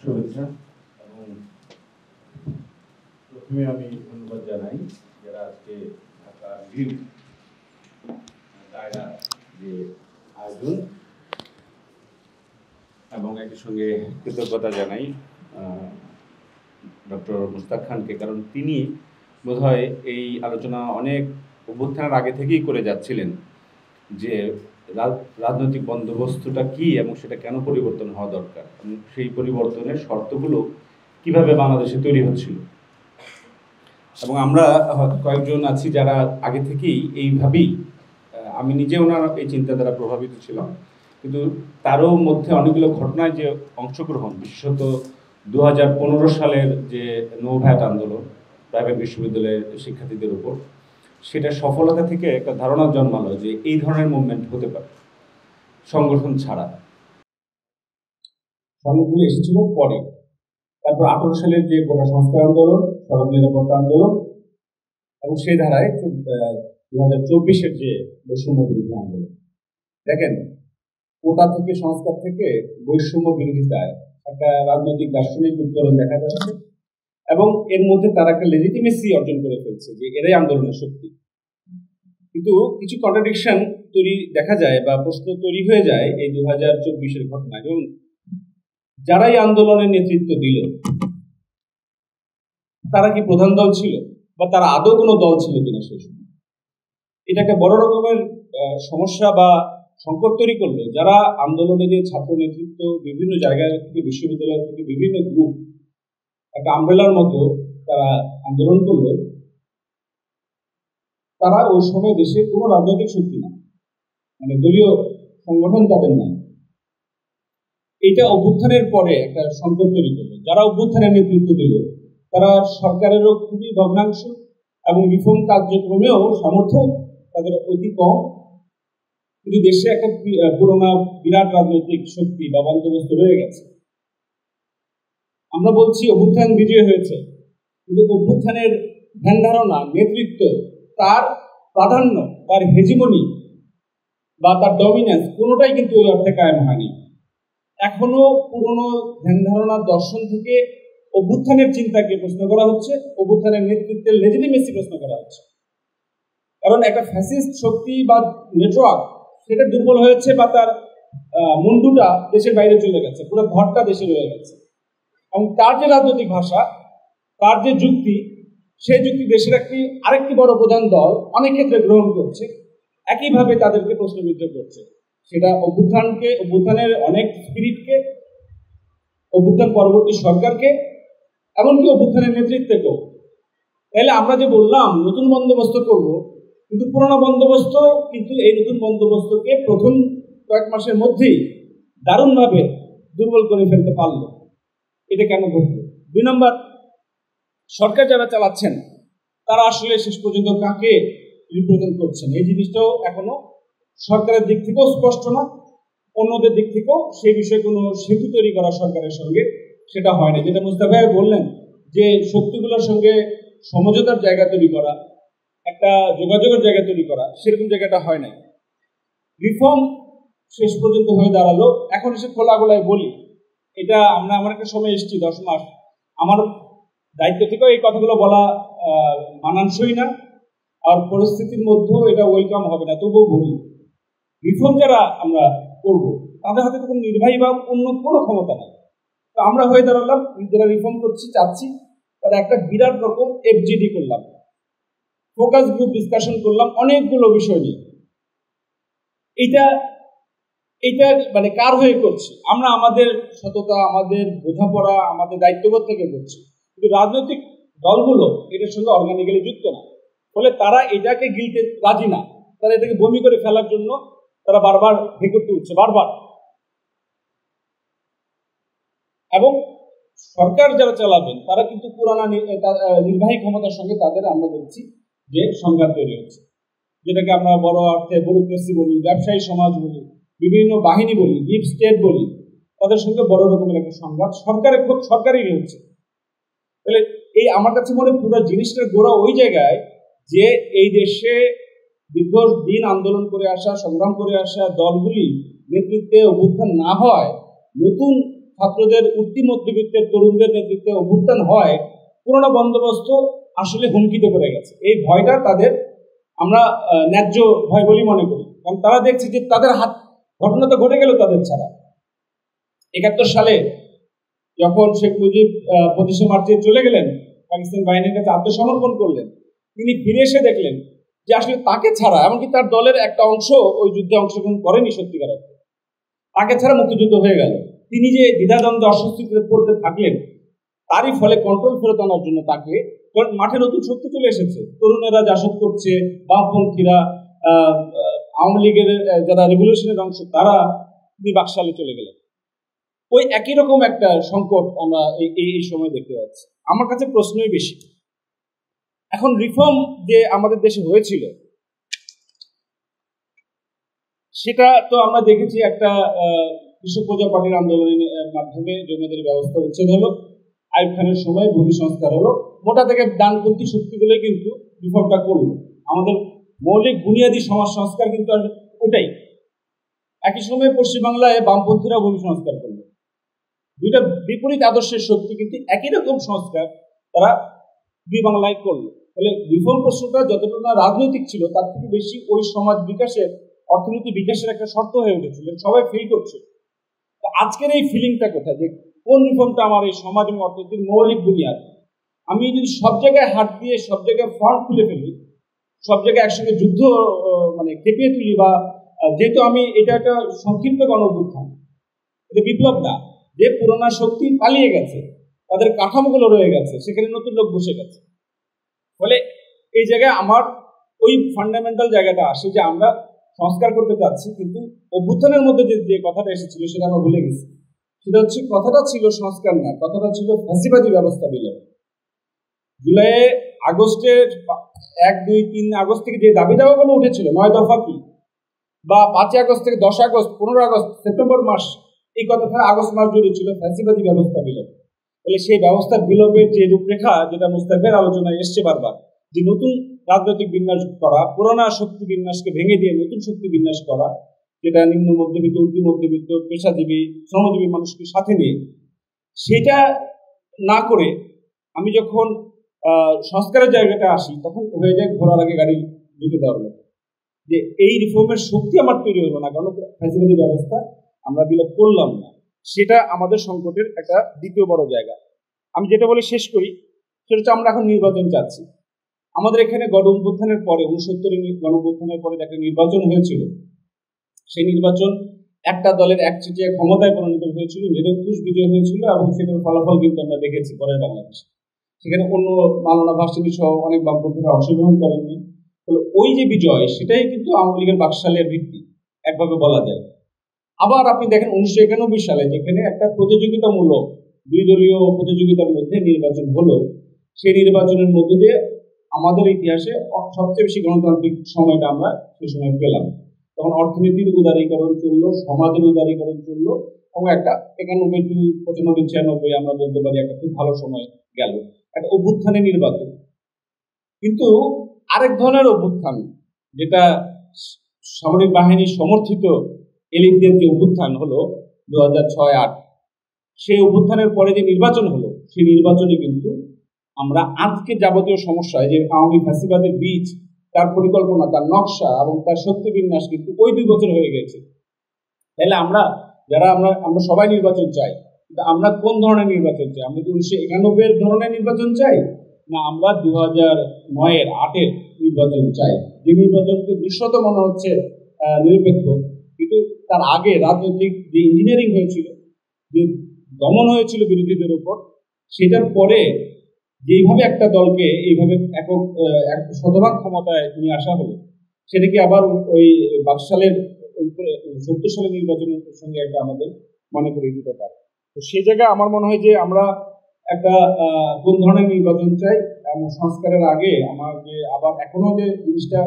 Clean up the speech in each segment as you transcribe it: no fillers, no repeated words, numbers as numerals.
শুভেচ্ছা এবং প্রথমে আমি ধন্যবাদ জানাই যারা আজকে ঢাকা রিভিউ দায়রা যে আয়োজন এবং একই সঙ্গে কৃতজ্ঞতা জানাই ডক্টর মুস্তাক খানকে, কারণ তিনি বোধহয় এই আলোচনা অনেক অভ্যুত্থানের আগে থেকেই করে যাচ্ছিলেন যে রাজনৈতিক বন্দোবস্তটা কি এবং সেটা কেন পরিবর্তন হওয়া দরকার এবং সেই পরিবর্তনের শর্তগুলো কিভাবে বাংলাদেশে তৈরি হচ্ছিল। এবং আমরা কয়েকজন আছি যারা আগে থেকেই এইভাবেই, আমি নিজে ওনার এই চিন্তা দ্বারা প্রভাবিত ছিলাম, কিন্তু তারও মধ্যে অনেকগুলো ঘটনায় যে অংশগ্রহণ, বিশেষত 2015 সালের যে নো ভ্যাট আন্দোলন প্রাইভেট বিশ্ববিদ্যালয়ের শিক্ষার্থীদের উপর, সেটা সফলতা থেকে একটা ধারণা জন্মালো যে এই ধরনের মুভমেন্ট হতে পারে সংগঠন ছাড়া। সংগঠনগুলো এসেছিল পরে, তারপর 18 সালের যে কোটা সংস্কার আন্দোলন, সড়ক নিরাপত্তা আন্দোলন এবং সেই ধারায় 2024-এর যে বৈষম্য বিরোধী আন্দোলন। দেখেন, কোটা থেকে সংস্কার থেকে বৈষম্য বিরোধিতায় একটা রাজনৈতিক দার্শনিক উত্তরণ দেখা যাচ্ছে এবং এর মধ্যে তারা একটা লেজিটিমেসি অর্জন করে ফেলছে যে এরাই আন্দোলনের শক্তি। কিন্তু কিছু কন্ট্রাডিকশন দেখা যায় বা প্রশ্ন তৈরি হয়ে যায় এই 2024-এর ঘটনায়। যেমন যারাই আন্দোলনের নেতৃত্ব দিল তারা কি প্রধান দল ছিল বা তারা আদৌ কোনো দল ছিল কিনা সেই সময়, এটা একটা বড় রকমের সমস্যা বা সংকট তৈরি করলো। যারা আন্দোলনে যে ছাত্র নেতৃত্ব বিভিন্ন জায়গায় থেকে, বিশ্ববিদ্যালয় থেকে বিভিন্ন গ্রুপ একটা আমব্রেলার মতো তারা আন্দোলন করলো, তারা ওই সময় দেশে কোনো রাজনৈতিক শক্তি না, মানে দলীয় সংগঠন তাদের নাই। এটা অভ্যুত্থানের পরে একটা সংকট তৈরি করলো। যারা অভ্যুত্থানের নেতৃত্ব দিল তারা সরকারেরও খুবই ভগ্নাংশ এবং রিফর্ম কার্যক্রমেও সামর্থ্য তাদের অতি কম, কিন্তু দেশে একটা পুরোনো বিরাট রাজনৈতিক শক্তি বা বন্দোবস্ত রয়ে গেছে। আমরা বলছি অভ্যুত্থান বিজয় হয়েছে, কিন্তু অভ্যুত্থানের ধ্যান ধারণা, নেতৃত্ব, তার প্রাধান্য, তার হেজিমনি বা তার ডমিনেন্স কোনোটাই কিন্তু ওই অর্থে কায়েম হয়নি। এখনো পুরনো ধ্যান ধারণার দর্শন থেকে অভ্যুত্থানের চিন্তাকে প্রশ্ন করা হচ্ছে, অভ্যুত্থানের নেতৃত্বের লেজিটিমেসি প্রশ্ন করা হচ্ছে। কারণ একটা ফ্যাসিস্ট শক্তি বা নেটওয়ার্ক সেটা দুর্বল হয়েছে বা তার মুন্ডুটা দেশের বাইরে চলে গেছে, পুরো ঘরটা দেশে রয়ে গেছে এবং তার যে রাজনৈতিক ভাষা, তার যে যুক্তি, সেই যুক্তি দেশের আরেকটি বড় প্রধান দল অনেক ক্ষেত্রে গ্রহণ করছে, একইভাবে তাদেরকে প্রশ্নবিদ্ধ করছে। সেটা অভ্যুত্থানের অনেক স্পিরিটকে, অভ্যুত্থান পরবর্তী সরকারকে, এমনকি অভ্যুত্থানের নেতৃত্বকেও। তাহলে আমরা যে বললাম নতুন বন্দোবস্ত করব, কিন্তু পুরোনো বন্দোবস্ত কিন্তু এই নতুন বন্দোবস্তকে প্রথম কয়েক মাসের মধ্যেই দারুণভাবে দুর্বল করে ফেলতে পারলো। এটা কেন ঘটলো? 2 নম্বর, সরকার যারা চালাচ্ছেন তারা আসলে শেষ পর্যন্ত কাকে রিপ্রেজেন্ট করছেন এই জিনিসটাও এখনো সরকারের দিক থেকেও স্পষ্ট না, অন্যদের দিক থেকেও সেই বিষয়ে কোনো সেতু তৈরি করা সরকারের সঙ্গে সেটা হয় না। যেটা মুস্তাক ভাই বললেন যে শক্তিগুলোর সঙ্গে সমঝোতার জায়গা তৈরি করা, একটা যোগাযোগের জায়গা তৈরি করা, সেরকম জায়গাটা হয় নাই। রিফর্ম শেষ পর্যন্ত হয়ে দাঁড়ালো। এখন এসে খোলাগোলায় বলি, এটা আমার একটা সময় এসেছি 10 মাস, আমার দায়িত্ব থেকেও এই কথাগুলো বলা মানানসই না, আর পরিস্থিতির মধ্যেও এটা ওয়েলকাম হবে না, তবুও বলি, রিফর্ম যারা আমরা করব তাদের হাতে তো কোনো নির্বাহী বা অন্য কোনো ক্ষমতা নেই। তো আমরা হয়ে দাঁড়ালাম যারা রিফর্ম চাচ্ছি, তারা একটা বিরাট রকম এফজিডি করলাম, ফোকাস গ্রুপ ডিসকাশন করলাম অনেকগুলো বিষয় নিয়ে। এইটা মানে কার হয়ে করছি? আমরা আমাদের সততা, আমাদের বোঝাপড়া, আমাদের দায়িত্ববোধ থেকে করছি, কিন্তু রাজনৈতিক দলগুলো এটার সঙ্গে অর্গানিক্যালি যুক্ত না, ফলে তারা এটাকে গিলতে রাজি না, তারা এটাকে বমি করে ফেলার জন্য তারা বারবার ঢেকুরতে উঠছে বারবার। এবং সরকার যারা চালাবেন তারা কিন্তু পুরানা নির্বাহী ক্ষমতার সঙ্গে তাদের আমরা দেখছি যে সংঘাত তৈরি হচ্ছে, যেটাকে আমরা বড় অর্থে ব্যুরোক্রেসি বলি, ব্যবসায়ী সমাজ বলি, বিভিন্ন বাহিনী বলি, ডিপ স্টেট বলি, তাদের সঙ্গে বড় রকমের একটা সংঘাত সরকারই হচ্ছে। তাহলে এই আমার কাছে মনে পুরো জিনিসটার গোড়া ওই জায়গায় যে এই দেশে দীর্ঘদিন আন্দোলন করে আসা, সংগ্রাম করে আসা দলগুলি নেতৃত্বে অভ্যুত্থান না হয়, নতুন ছাত্রদের উঠতি মধ্যবিত্তের তরুণদের নেতৃত্বে অভ্যুত্থান হয়, পুরোনো বন্দোবস্ত আসলে হুমকিতে পড়ে গেছে। এই ভয়টা তাদের আমরা ন্যায্য ভয় বলেই মনে করি, কারণ তারা দেখছে যে তাদের হাত ঘটনা তো ঘটে গেল তাদের ছাড়া। 71 সালে যখন শেখ মুজিব 25শে মার্চে চলে গেলেন, পাকিস্তান বাহিনীর কাছে আত্মসমর্পণ করলেন, তিনি ফিরে এসে দেখলেন যে আসলে তাকে ছাড়া, এমনকি তার দলের একটা অংশ ওই যুদ্ধে অংশগ্রহণ করেনি সত্যিকার অর্থে, তাকে ছাড়া মুক্তিযুদ্ধ হয়ে গেল। তিনি যে দ্বিধাদ্বন্দ্বে অস্বস্তিতে পড়তে থাকলেন, তারই ফলে কন্ট্রোল ফেরত আনার জন্য তাকে মাঠে নতুন শক্তি চলে এসেছে। তরুণেরা জাসদ করছে, বামপন্থীরা, আওয়ামী লীগের যারা রেভলিউশনের অংশ, তারা তিনি বাকশালে চলে গেলেন। ওই একই রকম একটা সংকট আমরা এই সময় দেখতে পাচ্ছি। আমার কাছে প্রশ্নই বেশি। এখন রিফর্ম যে আমাদের দেশে হয়েছিল, সেটা তো আমরা দেখেছি একটা কৃষক প্রজা পার্টির আন্দোলনের মাধ্যমে জমিদারি ব্যবস্থা উচ্ছেদ হলো, আইয়ুব খানের সময় ভূমি সংস্কার হলো, মোটা থেকে ডানপন্থী শক্তিগুলোই কিন্তু রিফর্মটা করলো। আমাদের মৌলিক বুনিয়াদী সমাজ সংস্কার কিন্তু আর ওটাই। একই সময়ে পশ্চিমবাংলায় বামপন্থীরা ভূমি সংস্কার করলো। দুইটা বিপরীত আদর্শের শক্তি কিন্তু একই রকম সংস্কার তারা দুই বাংলায় করলো। ফলে রিফর্ম প্রশ্নটা যতটা না রাজনৈতিক ছিল, তার থেকে বেশি ওই সমাজ বিকাশের, অর্থনীতি বিকাশের একটা শর্ত হয়ে উঠেছিল। সবাই ফিল করছে। আজকের এই ফিলিংটা কোথায়, যে কোন রিফর্মটা আমার এই সমাজ এবং অর্থনীতির মৌলিক বুনিয়াদ? আমি যদি সব জায়গায় হাত দিয়ে সব জায়গায় ফ্রন্ট খুলে ফেলি, সব জায়গায় একসঙ্গে যুদ্ধ মানে খেপিয়ে তুলি, বা যেহেতু আমি এটা একটা সংক্ষিপ্ত গণ অভ্যুত্থান, এটা বিপ্লব না, যে পুরোনো শক্তি পালিয়ে গেছে, তাদের কাঠামোগুলো রয়ে গেছে, সেখানে নতুন লোক বসে গেছে। ফলে এই জায়গায় আমার ওই ফান্ডামেন্টাল জায়গাটা আসে যে আমরা সংস্কার করতে চাচ্ছি, কিন্তু অভ্যুত্থানের মধ্যে যে কথাটা এসেছিল সেটা আমরা ভুলে গেছি। সেটা হচ্ছে, কথাটা ছিল সংস্কার না, কথাটা ছিল ফ্যাসিবাদী ব্যবস্থা বিলোপ। জুলাইয়ে আগস্টের 1, 2, 3 আগস্ট থেকে যে দাবি দাওয়াগুলো উঠেছিল, 9 দফা কি, বা 5 আগস্ট থেকে 10 আগস্ট, 15 আগস্ট, সেপ্টেম্বর মাস, এই কথাটা আগস্ট মাস জুড়ে ছিল ফ্যাসিবাদী ব্যবস্থা বিলোপ। তাহলে সেই ব্যবস্থা বিলোপের যে রূপরেখা, যেটা মুস্তাফের আলোচনায় এসছে বারবার, যে নতুন রাজনৈতিক বিন্যাস করা, পুরোনো শক্তি বিন্যাসকে ভেঙে দিয়ে নতুন শক্তি বিন্যাস করা, যেটা নিম্ন মধ্যবিত্ত, উচ্চ মধ্যবিত্ত, পেশাজীবী, শ্রমজীবী মানুষকে সাথে নিয়ে, সেটা না করে আমি যখন সংস্কারের জায়গাটা আসি, তখন হয়ে যায় ঘোড়ার আগে গাড়ি ঢুকে দেওয়ার মতো, যে এই রিফর্মের শক্তি আমার তৈরি হলো না, কারণ ফ্যাসিবাদী ব্যবস্থা আমরা বিলোপ করলাম না। সেটা আমাদের সংকটের একটা দ্বিতীয় বড় জায়গা। আমি যেটা বলে শেষ করি, সেটা হচ্ছে আমরা এখন নির্বাচন চাচ্ছি। আমাদের এখানে গণ অভ্যুত্থানের পরে, 69-এর গণ অভ্যুত্থানের পরে একটা নির্বাচন হয়েছিল। সেই নির্বাচন একটা দলের একচেটিয়া ক্ষমতায় পরিণত হয়েছিল, নিরঙ্কুশ বিজয় হয়েছিল, এবং সেটার ফলাফল কিন্তু আমরা দেখেছি পরের বাংলাদেশে। সেখানে অন্য মাওলানা ভাসানী সহ অনেক বামপন্থীরা অংশগ্রহণ করেননি। ফলে ওই যে বিজয়, সেটাই কিন্তু আওয়ামী লীগের বাকশালের ভিত্তি, একভাবে বলা যায়। আবার আপনি দেখেন 1991 সালে, যেখানে একটা প্রতিযোগিতামূলক দুই দলীয় প্রতিযোগিতার মধ্যে নির্বাচন হলো, সেই নির্বাচনের মধ্য দিয়ে আমাদের ইতিহাসে সবচেয়ে বেশি গণতান্ত্রিক সময়টা আমরা সেই সময় পেলাম। তখন অর্থনীতির উদারীকরণ চললো, সমাজের উদারীকরণ চললো, এবং একটা 91 to 95, 96 আমরা বলতে পারি একটা খুব ভালো সময় গেল, একটা অভ্যুত্থানের নির্বাচন। কিন্তু আরেক ধরনের অভ্যুত্থান, যেটা সামরিক বাহিনী সমর্থিত এলিটদের যে অভ্যুত্থান হলো 2006-08, সেই অভ্যুত্থানের পরে যে নির্বাচন হলো, সেই নির্বাচনে কিন্তু আমরা আজকে যাবতীয় সমস্যায়, যে আওয়ামী ফ্যাসিবাদের বীজ, তার পরিকল্পনা, তার নকশা এবং তার শক্তি বিন্যাস কিন্তু ওই 2 বছর হয়ে গেছে। তাহলে আমরা যারা আমরা সবাই নির্বাচন চাই, কিন্তু আমরা কোন ধরনের নির্বাচন চাই? আমরা কি 1991 ধরনের নির্বাচন চাই, না আমরা 2009-এর 8-এর নির্বাচন চাই, যে নির্বাচনকে দৃশ্যত মনে হচ্ছে নিরপেক্ষ, কিন্তু তার আগে রাজনৈতিক যে ইঞ্জিনিয়ারিং হয়েছিল, যে দমন হয়েছিল বিরোধীদের উপর, সেটার পরে যেইভাবে একটা দলকে এইভাবে একক শতভাগ ক্ষমতায় নিয়ে আসা হলো, সেটাকে আবার ওই বাকশালের 70 সালের নির্বাচনের সঙ্গে একটা আমাদের মনে করিয়ে দিতে পারে। তো সেই জায়গায় আমার মনে হয় যে আমরা একটা কোন ধরনের নির্বাচন চাই, এবং সংস্কারের আগে আমার যে আবার এখনো যে জিনিসটা,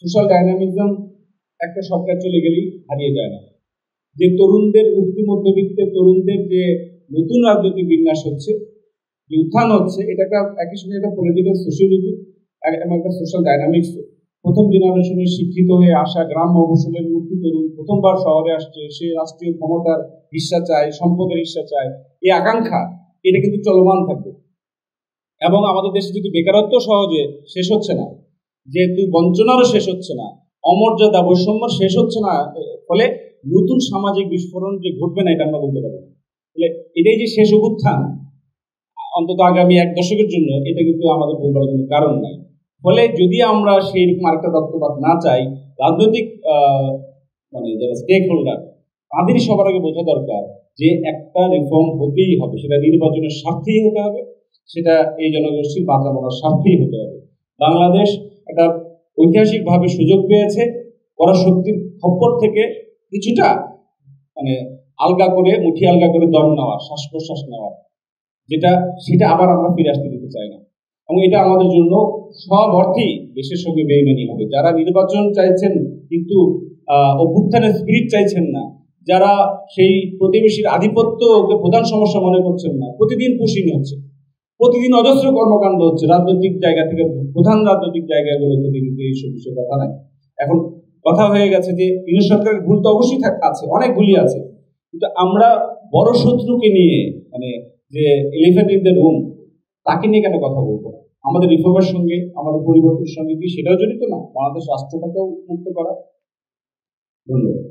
সোশ্যাল ডাইনামিজম একটা সরকার চলে গেলেই হারিয়ে যায় না। যে তরুণদের, উঠতি মধ্যবিত্তের তরুণদের যে নতুন রাজনৈতিক বিন্যাস হচ্ছে, যে উত্থান হচ্ছে, এটা একই সঙ্গে একটা পলিটিক্যাল সোশিয়োলজি এবং একটা সোশ্যাল ডাইনামিক্স। প্রথম জেনারেশনের শিক্ষিত হয়ে আসা গ্রাম্য মফস্বলের মুক্তি তরুণ প্রথমবার শহরে আসছে, সে রাষ্ট্রীয় ক্ষমতার হিস্সা চায়, সম্পদের হিস্সা চায়, এই আকাঙ্ক্ষা এটা কিন্তু চলমান থাকবে। এবং আমাদের দেশে যদি বেকারত্ব সহজে শেষ হচ্ছে না, যেহেতু বঞ্চনারও শেষ হচ্ছে না, অমর্যাদা বৈষম্য শেষ হচ্ছে না, ফলে নতুন সামাজিক বিস্ফোরণ যে ঘটবে না এটা আমরা বলতে পারি না। ফলে এটাই যে শেষ অভ্যুত্থান অন্তত আগামী 1 দশকের জন্য, এটা কিন্তু আমাদের বলবার কোনো কারণ নাই। ফলে যদি আমরা সেই রকম আরেকটা রক্তপাত না চাই, রাজনৈতিক মানে যারা স্টেক হোল্ডার তাদেরই সবার আগে বোঝা দরকার যে একটা রিফর্ম হতেই হবে, সেটা নির্বাচনের স্বার্থেই হতে হবে, সেটা এই জনগোষ্ঠীর বাঁচা মরার স্বার্থেই হতে হবে। বাংলাদেশ একটা ঐতিহাসিকভাবে সুযোগ পেয়েছে পরাশক্তির খপ্পর থেকে কিছুটা মানে আলগা করে, মুঠি আলগা করে দম নেওয়া, শ্বাস প্রশ্বাস নেওয়া, সেটা আবার আমরা ফিরে আসতে দিতে চাই না। এবং এটা আমাদের জন্য সব অর্থেই দেশের সঙ্গে বেইমানি হবে। যারা নির্বাচন চাইছেন কিন্তু অভ্যুত্থানের স্পিরিট চাইছেন না, যারা সেই প্রতিবেশীর আধিপত্যকে প্রধান সমস্যা মনে করছেন না, প্রতিদিন পুশিং হচ্ছে, প্রতিদিন অজস্র কর্মকাণ্ড হচ্ছে রাজনৈতিক জায়গা থেকে, প্রধান রাজনৈতিক জায়গাগুলো থেকে, কিন্তু এইসব বিষয়ে কথা নাই। এখন কথা হয়ে গেছে যে ইউনিট সরকারের ভুল তো অবশ্যই আছে, অনেক ভুলই আছে, কিন্তু আমরা বড় শত্রুকে নিয়ে মানে যে এলিফ্যান্ট ইন দ্য রুম তাকে নিয়ে কেন কথা বলবো? আমাদের রিফর্মের সঙ্গে, আমাদের পরিবর্তনের সঙ্গে কি সেটাও জড়িত না? বাংলাদেশ রাষ্ট্রটাকেও মুক্ত করা। ধন্যবাদ।